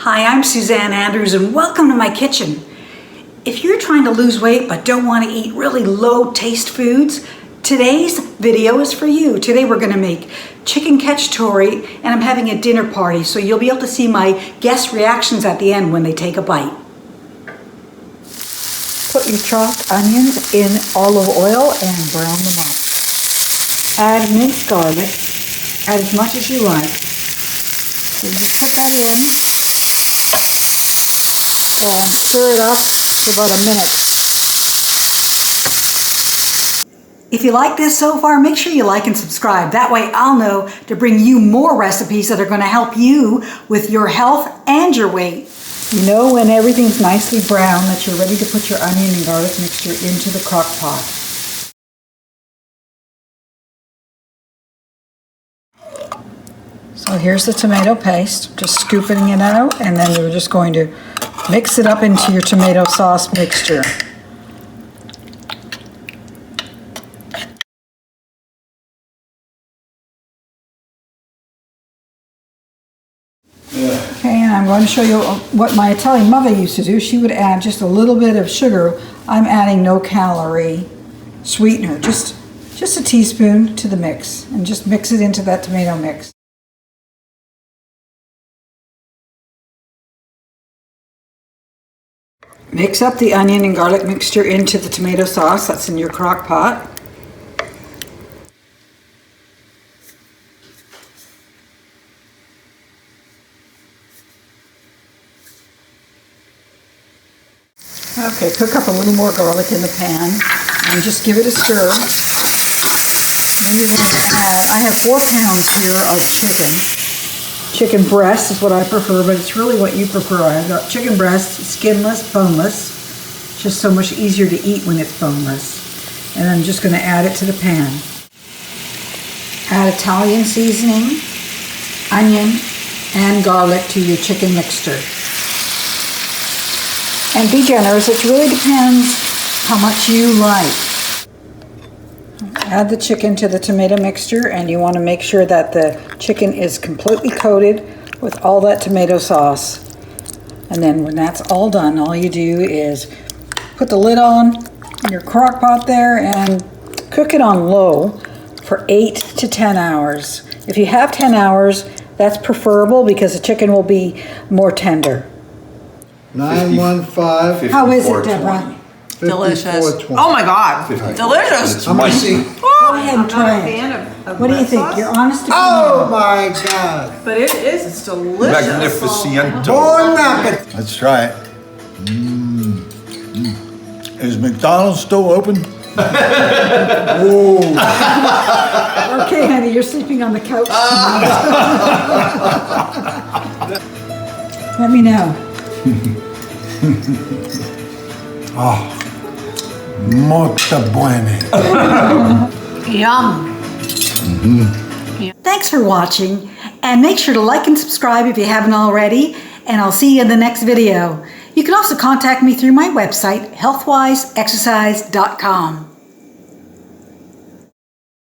Hi, I'm Suzanne Andrews and welcome to my kitchen. If you're trying to lose weight but don't want to eat really low taste foods, today's video is for you. Today we're going to make chicken cacciatore and I'm having a dinner party, so you'll be able to see my guests' reactions at the end when they take a bite. Put your chopped onions in olive oil and brown them up. Add minced garlic, add as much as you like. So just put that in and stir it up for about a minute. If you like this so far, make sure you like and subscribe. That way I'll know to bring you more recipes that are going to help you with your health and your weight. You know when everything's nicely brown that you're ready to put your onion and garlic mixture into the crock pot. So here's the tomato paste, just scooping it out, and then you're just going to mix it up into your tomato sauce mixture. Okay, and I'm going to show you what my Italian mother used to do. She would add just a little bit of sugar. I'm adding no calorie sweetener, just a teaspoon to the mix, and just mix it into that tomato mix. Mix up the onion and garlic mixture into the tomato sauce that's in your crock pot. Okay, cook up a little more garlic in the pan and just give it a stir. Then you're going to add, I have 4 pounds here of chicken. Chicken breast is what I prefer, but it's really what you prefer. I've got chicken breast, skinless, boneless. It's just so much easier to eat when it's boneless. And I'm just going to add it to the pan. Add Italian seasoning, onion, and garlic to your chicken mixture. And be generous. It really depends how much you like. Add the chicken to the tomato mixture, and you want to make sure that the chicken is completely coated with all that tomato sauce. And then when that's all done, all you do is put the lid on your crock pot there and cook it on low for 8 to 10 hours. If you have 10 hours, that's preferable because the chicken will be more tender. 915. How is it, Deborah? Delicious. Oh my God. Delicious. It's spicy. Go ahead and try it. What do you think? You're honest opinion. Oh my God. But it is. It's delicious. Magnificent. Bon appetit. Let's try it. Is McDonald's still open? Oh. Okay, honey, you're sleeping on the couch tonight. Let me know. Oh, molto buone. Yum. Thanks for watching, and make sure to like and subscribe if you haven't already, and I'll see you in the next video. You can also contact me through my website, healthwiseexercise.com.